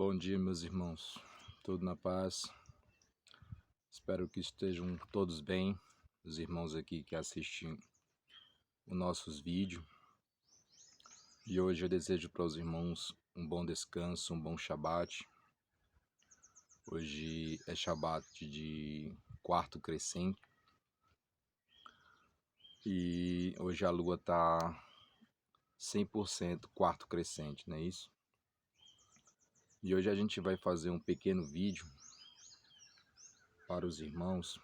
Bom dia, meus irmãos. Tudo na paz. Espero que estejam todos bem. Os irmãos aqui que assistem os nossos vídeos. E hoje eu desejo para os irmãos um bom descanso, um bom Shabat. Hoje é Shabat de quarto crescente. E hoje a lua está 100% quarto crescente, não é isso? E hoje a gente vai fazer um pequeno vídeo para os irmãos,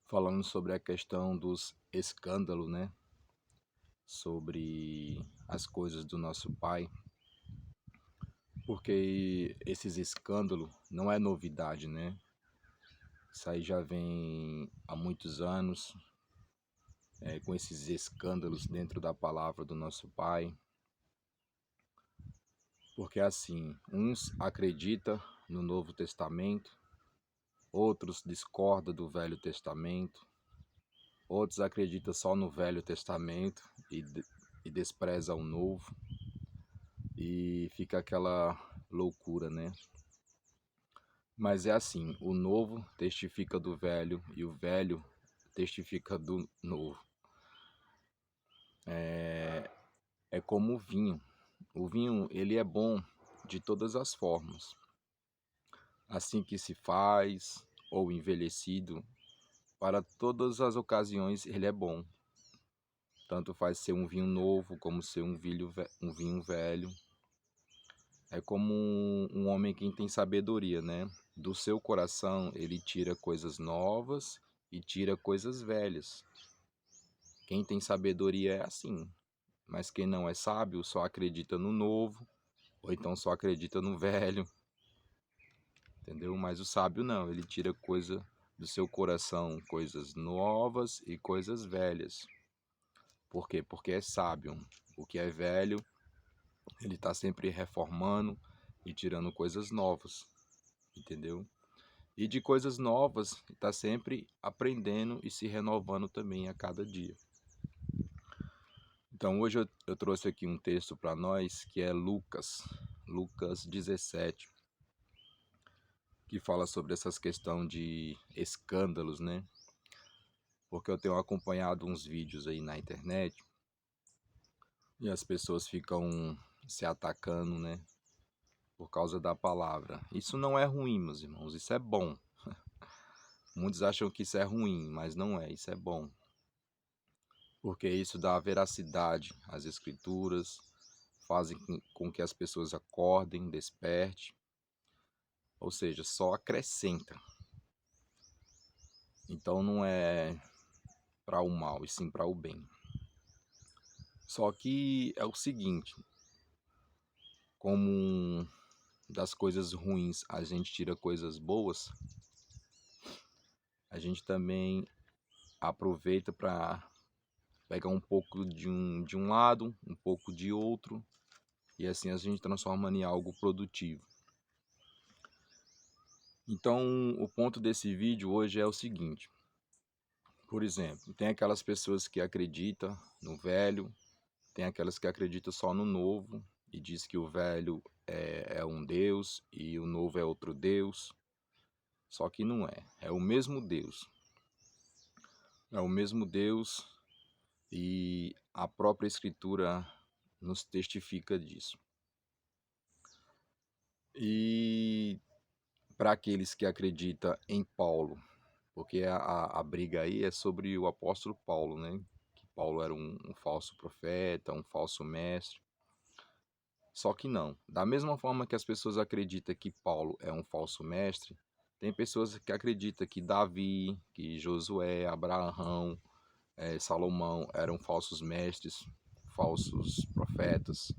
falando sobre a questão dos escândalos, né? Sobre as coisas do nosso Pai, porque esses escândalos não é novidade, né? Isso aí já vem há muitos anos, com esses escândalos dentro da palavra do nosso Pai, porque assim, uns acreditam no Novo Testamento, outros discordam do Velho Testamento, outros acreditam só no Velho Testamento e desprezam o Novo, e fica aquela loucura, né? Mas é assim, o novo testifica do velho e o velho testifica do novo. É como o vinho. O vinho, ele é bom de todas as formas. Assim que se faz, ou envelhecido, para todas as ocasiões ele é bom. Tanto faz ser um vinho novo, como ser um vinho velho. É como um homem que tem sabedoria, né? Do seu coração ele tira coisas novas e tira coisas velhas. Quem tem sabedoria é assim, mas quem não é sábio só acredita no novo, ou então só acredita no velho, entendeu? Mas o sábio não, ele tira coisa do seu coração, coisas novas e coisas velhas. Por quê? Porque é sábio. O que é velho, ele está sempre reformando e tirando coisas novas, entendeu? E de coisas novas, está sempre aprendendo e se renovando também a cada dia. Então hoje eu trouxe aqui um texto para nós que é Lucas 17, que fala sobre essas questões de escândalos, né? Porque eu tenho acompanhado uns vídeos aí na internet e as pessoas ficam se atacando, né? Por causa da palavra. Isso não é ruim, meus irmãos, isso é bom. Muitos acham que isso é ruim, mas não é, isso é bom. Porque isso dá veracidade às escrituras, fazem com que as pessoas acordem, despertem, ou seja, só acrescenta. Então não é para o mal, e sim para o bem. Só que é o seguinte, como das coisas ruins a gente tira coisas boas, a gente também aproveita para pegar um pouco de um lado, um pouco de outro, e assim a gente transforma em algo produtivo. Então, o ponto desse vídeo hoje é o seguinte. Por exemplo, tem aquelas pessoas que acreditam no velho, tem aquelas que acreditam só no novo e diz que o velho é um Deus e o novo é outro Deus. Só que não é. É o mesmo Deus. É o mesmo Deus e a própria Escritura nos testifica disso. E para aqueles que acreditam em Paulo, porque a briga aí é sobre o apóstolo Paulo, né? Que Paulo era um falso profeta, um falso mestre. Só que não. Da mesma forma que as pessoas acreditam que Paulo é um falso mestre, tem pessoas que acreditam que Davi, que Josué, Abraão, Salomão eram falsos mestres, falsos profetas.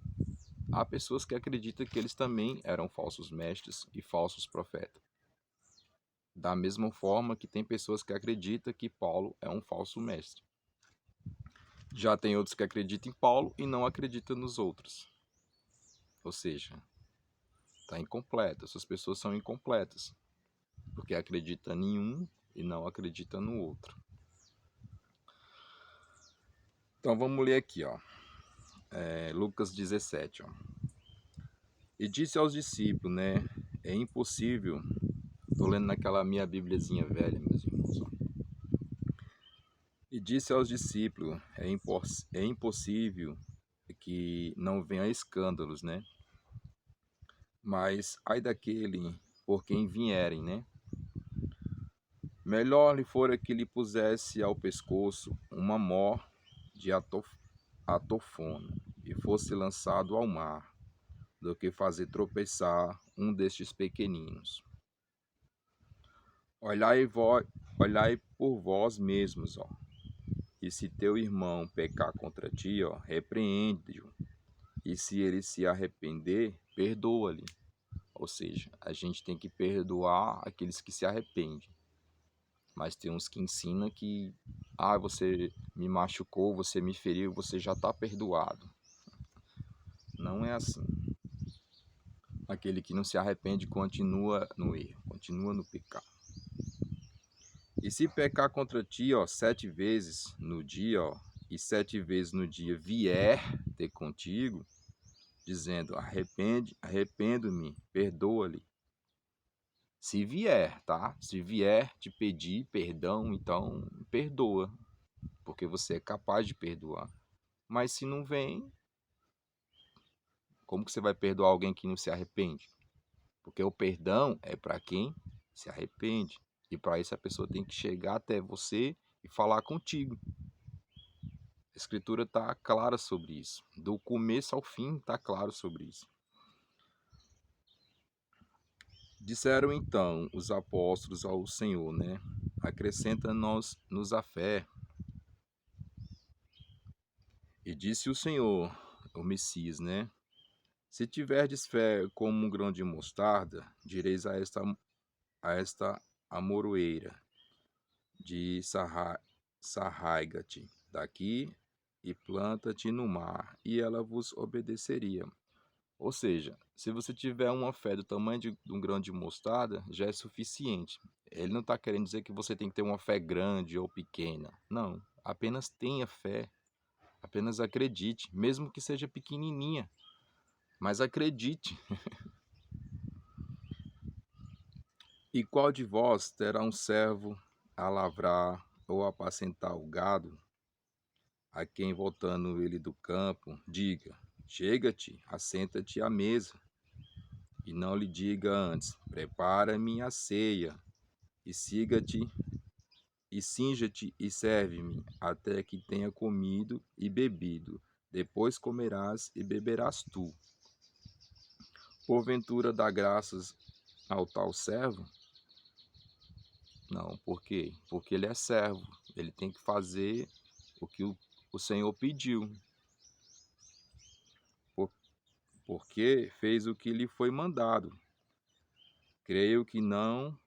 Há pessoas que acreditam que eles também eram falsos mestres e falsos profetas. Da mesma forma que tem pessoas que acreditam que Paulo é um falso mestre. Já tem outros que acreditam em Paulo e não acreditam nos outros. Ou seja, está incompleto. Essas pessoas são incompletas, porque acreditam em um e não acreditam no outro. Então vamos ler aqui, ó. Lucas 17, ó. E disse aos discípulos, né? É impossível. Estou lendo naquela minha Bíbliazinha velha, meus irmãos. Ó. E disse aos discípulos, é impossível que não venha escândalos, né? Mas ai daquele por quem vierem, né? Melhor lhe fora que lhe pusesse ao pescoço uma mó de atofona e fosse lançado ao mar, do que fazer tropeçar um destes pequeninos. Olhai por vós mesmos, ó. E se teu irmão pecar contra ti, ó, repreende-o. E se ele se arrepender, perdoa-lhe. Ou seja, a gente tem que perdoar aqueles que se arrependem. Mas tem uns que ensinam que, você me machucou, você me feriu, você já está perdoado. Não é assim. Aquele que não se arrepende continua no erro, continua no pecado. E se pecar contra ti, ó, 7 vezes no dia, ó, e 7 vezes no dia vier ter contigo, dizendo, arrependo-me, perdoa-lhe. Se vier, tá? Se vier te pedir perdão, então perdoa, porque você é capaz de perdoar. Mas se não vem, como que você vai perdoar alguém que não se arrepende? Porque o perdão é para quem se arrepende. E para isso a pessoa tem que chegar até você e falar contigo. A Escritura está clara sobre isso. Do começo ao fim está claro sobre isso. Disseram então os apóstolos ao Senhor, né? Acrescenta-nos a fé. E disse o Senhor, o Messias, né? Se tiverdes fé como um grão de mostarda, direis a esta amoroeira de sarraiga-te daqui e planta-te no mar, e ela vos obedeceria. Ou seja, se você tiver uma fé do tamanho de um grão de mostarda, já é suficiente. Ele não está querendo dizer que você tem que ter uma fé grande ou pequena. Não, apenas tenha fé, apenas acredite, mesmo que seja pequenininha, mas acredite. E qual de vós terá um servo a lavrar ou apacentar o gado, a quem voltando ele do campo, diga, chega-te, assenta-te à mesa, e não lhe diga antes, prepara-me a ceia, e siga-te, e sinja-te e serve-me, até que tenha comido e bebido, depois comerás e beberás tu. Porventura dá graças ao tal servo? Não, por quê? Porque ele é servo, ele tem que fazer o que o Senhor pediu, porque fez o que lhe foi mandado. Creio que não,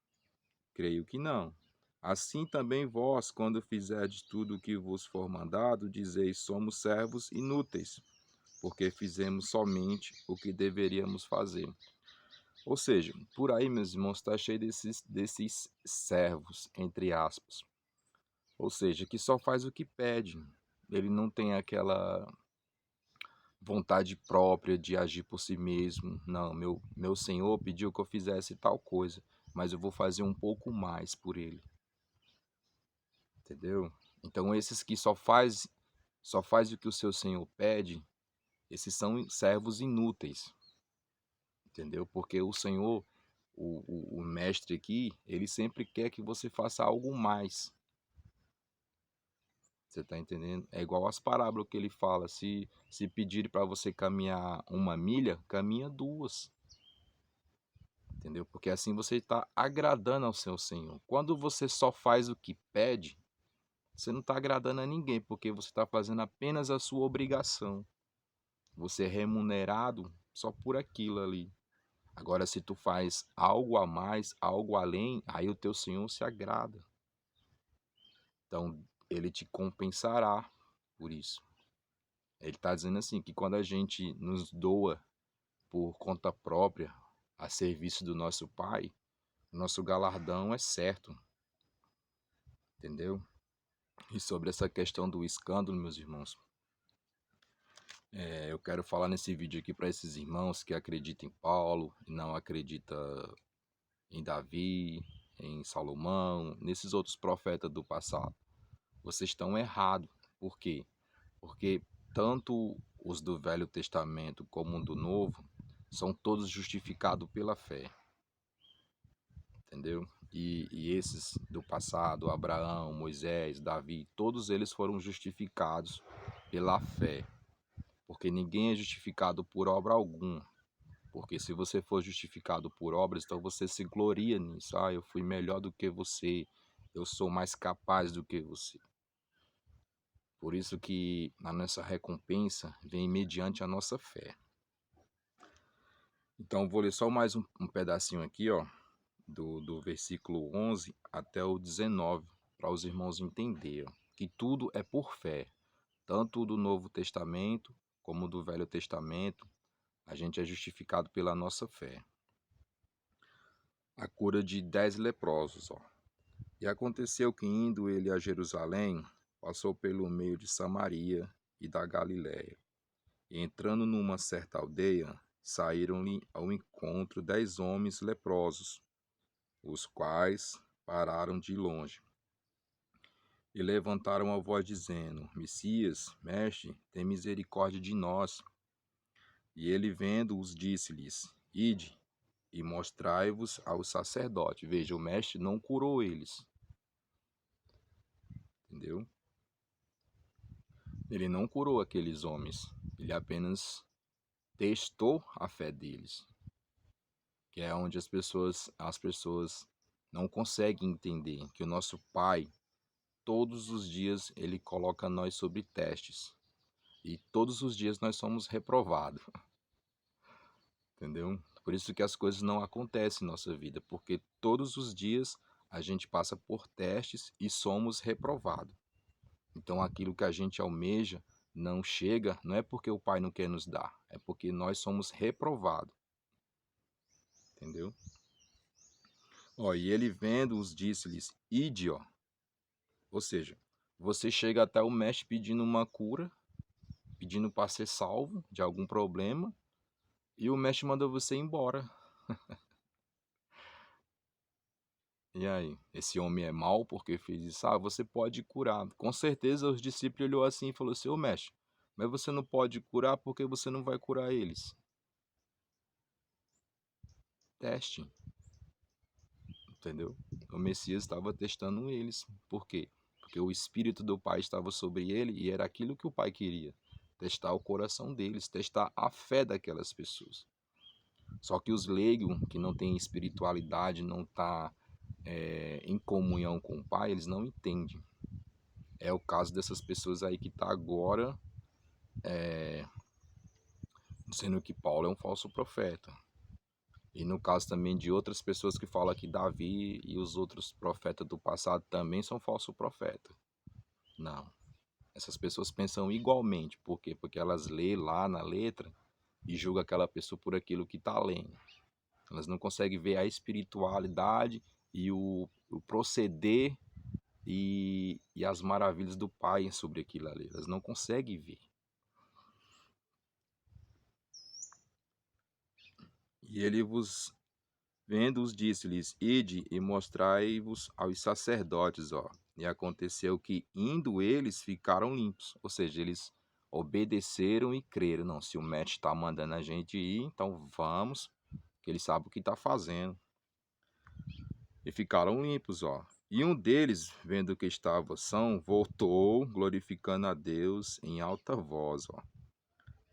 creio que não. Assim também vós, quando fizerdes tudo o que vos for mandado, dizeis, somos servos inúteis, porque fizemos somente o que deveríamos fazer. Ou seja, por aí, meus irmãos, está cheio desses servos, entre aspas. Ou seja, que só faz o que pede. Ele não tem aquela vontade própria de agir por si mesmo. Não, meu Senhor pediu que eu fizesse tal coisa, mas eu vou fazer um pouco mais por ele. Entendeu? Então esses que só faz o que o seu Senhor pede, esses são servos inúteis. Entendeu? Porque o Senhor, o mestre aqui, ele sempre quer que você faça algo mais. Você está entendendo? É igual as parábolas que ele fala. Se pedirem para você caminhar 1 milha, caminha 2. Entendeu? Porque assim você está agradando ao seu Senhor. Quando você só faz o que pede, você não está agradando a ninguém, porque você está fazendo apenas a sua obrigação. Você é remunerado só por aquilo ali. Agora, se tu faz algo a mais, algo além, aí o teu Senhor se agrada. Então, ele te compensará por isso. Ele está dizendo assim, que quando a gente nos doa por conta própria a serviço do nosso Pai, nosso galardão é certo. Entendeu? E sobre essa questão do escândalo, meus irmãos, Eu quero falar nesse vídeo aqui para esses irmãos que acreditam em Paulo e não acreditam em Davi, em Salomão, nesses outros profetas do passado. Vocês estão errados. Por quê? Porque tanto os do Velho Testamento como do Novo são todos justificados pela fé, entendeu? E esses do passado, Abraão, Moisés, Davi, todos eles foram justificados pela fé, porque ninguém é justificado por obra alguma. Porque se você for justificado por obras, então você se gloria nisso. Eu fui melhor do que você, eu sou mais capaz do que você. Por isso que a nossa recompensa vem mediante a nossa fé. Então vou ler só mais um pedacinho aqui, ó, do versículo 11 até o 19, para os irmãos entenderem que tudo é por fé, tanto do Novo Testamento como do Velho Testamento, a gente é justificado pela nossa fé. A cura de 10 leprosos, ó. E aconteceu que, indo ele a Jerusalém, passou pelo meio de Samaria e da Galiléia. E entrando numa certa aldeia, saíram-lhe ao encontro 10 homens leprosos, os quais pararam de longe. E levantaram a voz, dizendo: Messias, mestre, tem misericórdia de nós. E ele, vendo-os, disse-lhes: Ide e mostrai-vos ao sacerdote. Veja, o mestre não curou eles, entendeu? Ele não curou aqueles homens, ele apenas testou a fé deles, que é onde as pessoas não conseguem entender que o nosso Pai, todos os dias, ele coloca nós sobre testes, e todos os dias nós somos reprovados, entendeu? Por isso que as coisas não acontecem em nossa vida, porque todos os dias a gente passa por testes e somos reprovados. Então aquilo que a gente almeja não chega, não é porque o Pai não quer nos dar, é porque nós somos reprovados, entendeu? Ó, e ele vendo-os disse-lhes: Ide, ó. Ou seja, você chega até o mestre pedindo uma cura, pedindo para ser salvo de algum problema, e o mestre manda você embora. E aí, esse homem é mau porque fez isso? Você pode curar. Com certeza os discípulos olhou assim e falou assim: Ô mestre, mas você não pode curar porque você não vai curar eles. Teste, entendeu? O Messias estava testando eles. Por quê? Porque o Espírito do Pai estava sobre ele e era aquilo que o Pai queria. Testar o coração deles, testar a fé daquelas pessoas. Só que os leigos, que não têm espiritualidade, não tá em comunhão com o Pai, eles não entendem. É o caso dessas pessoas aí que tá agora dizendo que Paulo é um falso profeta. E no caso também de outras pessoas que falam que Davi e os outros profetas do passado também são falsos profetas. Não. Essas pessoas pensam igualmente. Por quê? Porque elas lêem lá na letra e julgam aquela pessoa por aquilo que está lendo. Elas não conseguem ver a espiritualidade e o proceder e as maravilhas do Pai sobre aquilo ali. Elas não conseguem ver. E ele vos vendo-os, disse-lhes: Ide e mostrai-vos aos sacerdotes. Ó. E aconteceu que, indo eles, ficaram limpos. Ou seja, eles obedeceram e creram. Não, se o mestre está mandando a gente ir, então vamos, que ele sabe o que está fazendo. E ficaram limpos, ó. E um deles, vendo que estava são, voltou, glorificando a Deus em alta voz, ó.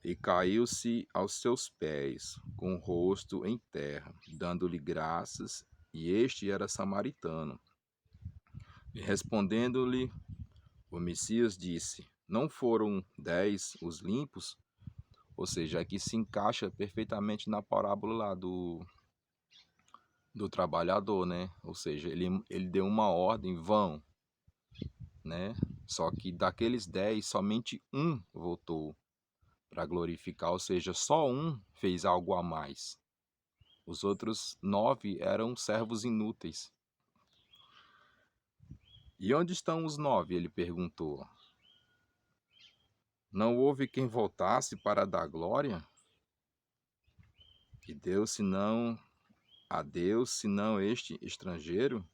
E caiu-se aos seus pés, com o rosto em terra, dando-lhe graças, e este era samaritano. E respondendo-lhe, o Messias disse: Não foram 10 os limpos? Ou seja, aqui se encaixa perfeitamente na parábola lá do trabalhador, né? Ou seja, ele deu uma ordem, vão, né? Só que daqueles 10, somente um voltou para glorificar, ou seja, só um fez algo a mais. Os outros 9 eram servos inúteis. E onde estão os 9? Ele perguntou. Não houve quem voltasse para dar glória que Deus senão a Deus, senão este estrangeiro?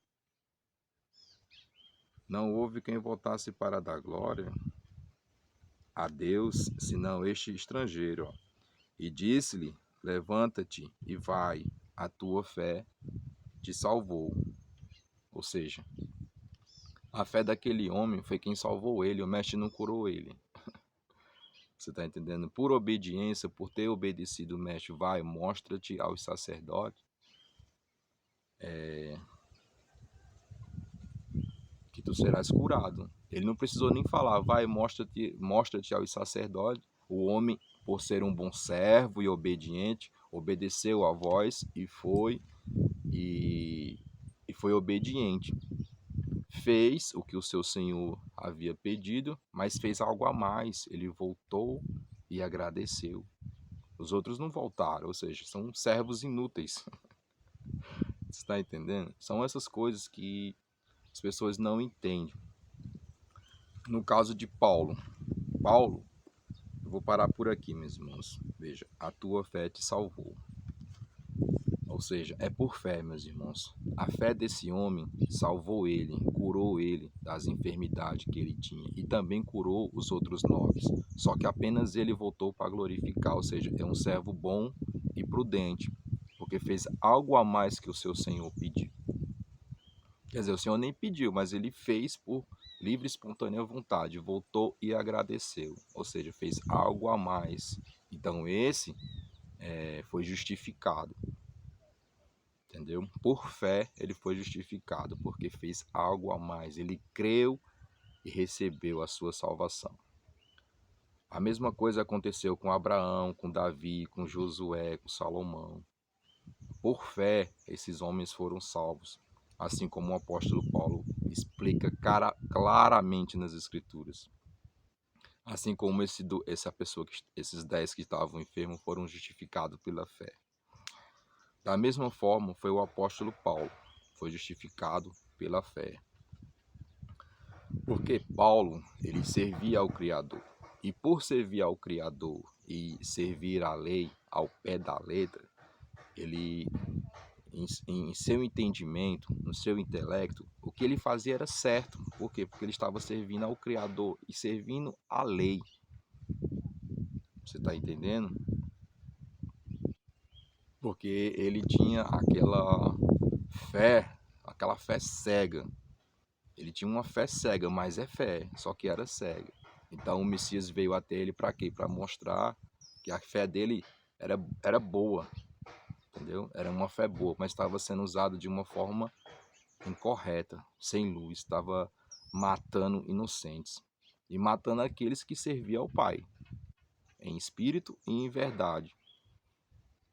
Não houve quem voltasse para dar glória a Deus, senão este estrangeiro. Ó. E disse-lhe: levanta-te e vai, a tua fé te salvou. Ou seja, a fé daquele homem foi quem salvou ele, o mestre não curou ele. Você está entendendo? Por obediência, por ter obedecido o mestre, vai, mostra-te aos sacerdotes, que tu serás curado. Ele não precisou nem falar, vai, mostra-te aos sacerdotes. O homem, por ser um bom servo e obediente, obedeceu a voz e foi obediente. Fez o que o seu senhor havia pedido, mas fez algo a mais. Ele voltou e agradeceu. Os outros não voltaram, ou seja, são servos inúteis. Você está entendendo? São essas coisas que as pessoas não entendem. No caso de Paulo, eu vou parar por aqui, meus irmãos. Veja, a tua fé te salvou. Ou seja, é por fé, meus irmãos. A fé desse homem salvou ele, curou ele das enfermidades que ele tinha e também curou os outros 9. Só que apenas ele voltou para glorificar, ou seja, é um servo bom e prudente, porque fez algo a mais que o seu Senhor pediu. Quer dizer, o Senhor nem pediu, mas ele fez por livre e espontânea vontade, voltou e agradeceu, ou seja, fez algo a mais. Então esse foi justificado. Entendeu? Por fé ele foi justificado, porque fez algo a mais. Ele creu e recebeu a sua salvação. A mesma coisa aconteceu com Abraão, com Davi, com Josué, com Salomão. Por fé, esses homens foram salvos. Assim como o apóstolo Paulo explica claramente nas Escrituras. Assim como esses 10 que estavam enfermos foram justificados pela fé. Da mesma forma, foi o apóstolo Paulo, foi justificado pela fé. Porque Paulo, ele servia ao Criador. E por servir ao Criador e servir a lei ao pé da letra, ele, em seu entendimento, no seu intelecto, o que ele fazia era certo. Por quê? Porque ele estava servindo ao Criador e servindo a lei. Você está entendendo? Porque ele tinha aquela fé cega. Ele tinha uma fé cega, mas é fé, só que era cega. Então o Messias veio até ele para quê? Para mostrar que a fé dele era boa, entendeu? Era uma fé boa, mas estava sendo usada de uma forma incorreta, sem luz, estava matando inocentes e matando aqueles que serviam ao Pai, em espírito e em verdade.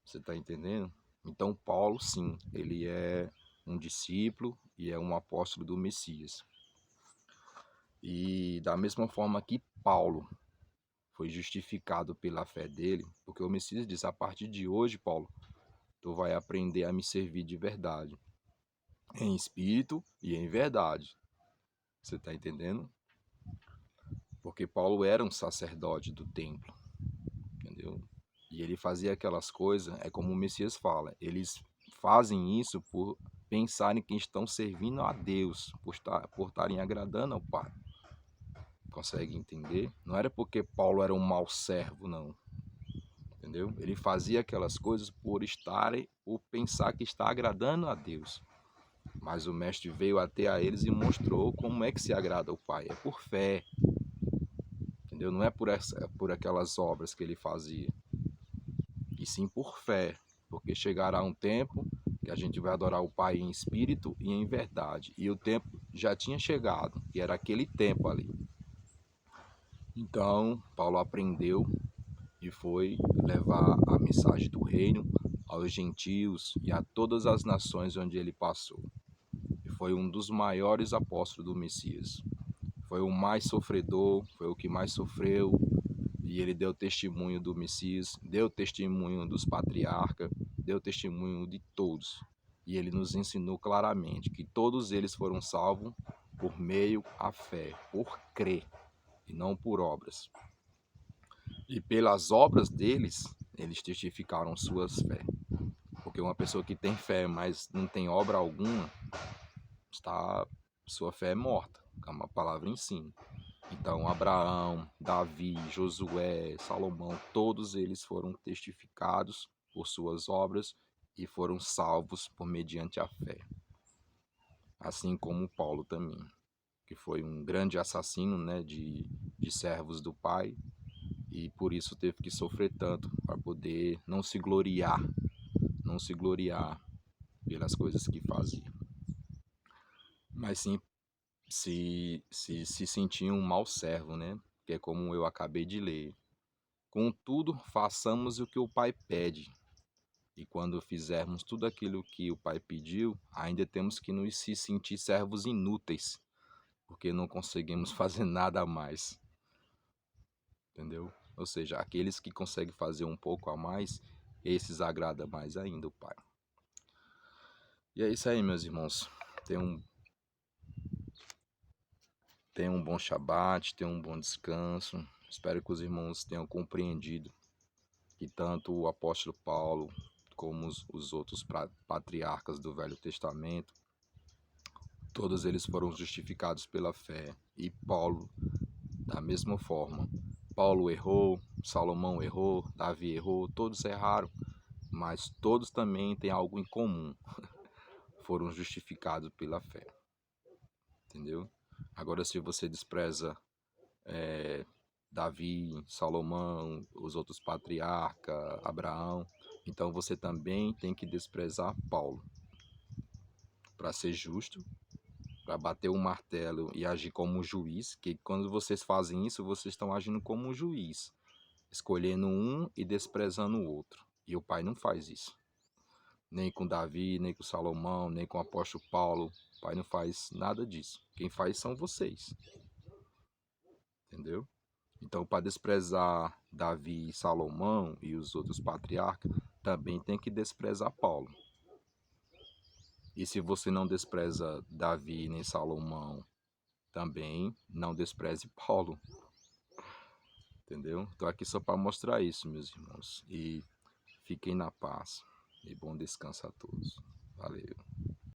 Você está entendendo? Então Paulo, sim, ele é um discípulo e é um apóstolo do Messias. E da mesma forma que Paulo foi justificado pela fé dele, porque o Messias diz, a partir de hoje, Paulo, tu vai aprender a me servir de verdade, em espírito e em verdade. Você está entendendo? Porque Paulo era um sacerdote do templo, entendeu? E ele fazia aquelas coisas, é como o Messias fala, eles fazem isso por pensarem que estão servindo a Deus, por estarem agradando ao Pai. Consegue entender? Não era porque Paulo era um mau servo, não. Entendeu? Ele fazia aquelas coisas por pensar que está agradando a Deus. Mas o mestre veio até a eles e mostrou como é que se agrada ao Pai. É por fé. Entendeu? Não é por aquelas obras que ele fazia. E sim por fé. Porque chegará um tempo que a gente vai adorar o Pai em espírito e em verdade. E o tempo já tinha chegado, que era aquele tempo ali. Então, Paulo aprendeu e foi levar a mensagem do reino aos gentios e a todas as nações onde ele passou. E foi um dos maiores apóstolos do Messias. Foi o mais sofredor, foi o que mais sofreu, e ele deu testemunho do Messias, deu testemunho dos patriarcas, deu testemunho de todos. E ele nos ensinou claramente que todos eles foram salvos por meio à fé, por crer, e não por obras. E pelas obras deles, eles testificaram suas fé. Porque uma pessoa que tem fé, mas não tem obra alguma, sua fé é morta, como a palavra ensina. Então, Abraão, Davi, Josué, Salomão, todos eles foram testificados por suas obras e foram salvos por mediante a fé. Assim como Paulo também, que foi um grande assassino, né, de servos do Pai, e por isso teve que sofrer tanto para poder não se gloriar pelas coisas que fazia, mas sim se sentia um mau servo, né? Que é como eu acabei de ler. Contudo, façamos o que o Pai pede. E quando fizermos tudo aquilo que o Pai pediu, ainda temos que nos se sentir servos inúteis, porque não conseguimos fazer nada a mais. Entendeu? Ou seja, aqueles que conseguem fazer um pouco a mais, esses agrada mais ainda o Pai. E é isso aí, meus irmãos. Tenham um bom Shabat, tenham um bom descanso. Espero que os irmãos tenham compreendido que tanto o apóstolo Paulo como os outros patriarcas do Velho Testamento, todos eles foram justificados pela fé. E Paulo, da mesma forma. Paulo errou, Salomão errou, Davi errou, todos erraram, mas todos também têm algo em comum. Foram justificados pela fé. Entendeu? Agora, se você despreza Davi, Salomão, os outros patriarcas, Abraão, então você também tem que desprezar Paulo. Para ser justo, para bater o martelo e agir como um juiz, que quando vocês fazem isso, vocês estão agindo como um juiz, escolhendo um e desprezando o outro. E o Pai não faz isso. Nem com Davi, nem com Salomão, nem com o apóstolo Paulo. O Pai não faz nada disso. Quem faz são vocês. Entendeu? Então, para desprezar Davi, Salomão e os outros patriarcas, também tem que desprezar Paulo. E se você não despreza Davi nem Salomão, também não despreze Paulo. Entendeu? Estou aqui só para mostrar isso, meus irmãos. E fiquem na paz. E bom descanso a todos. Valeu.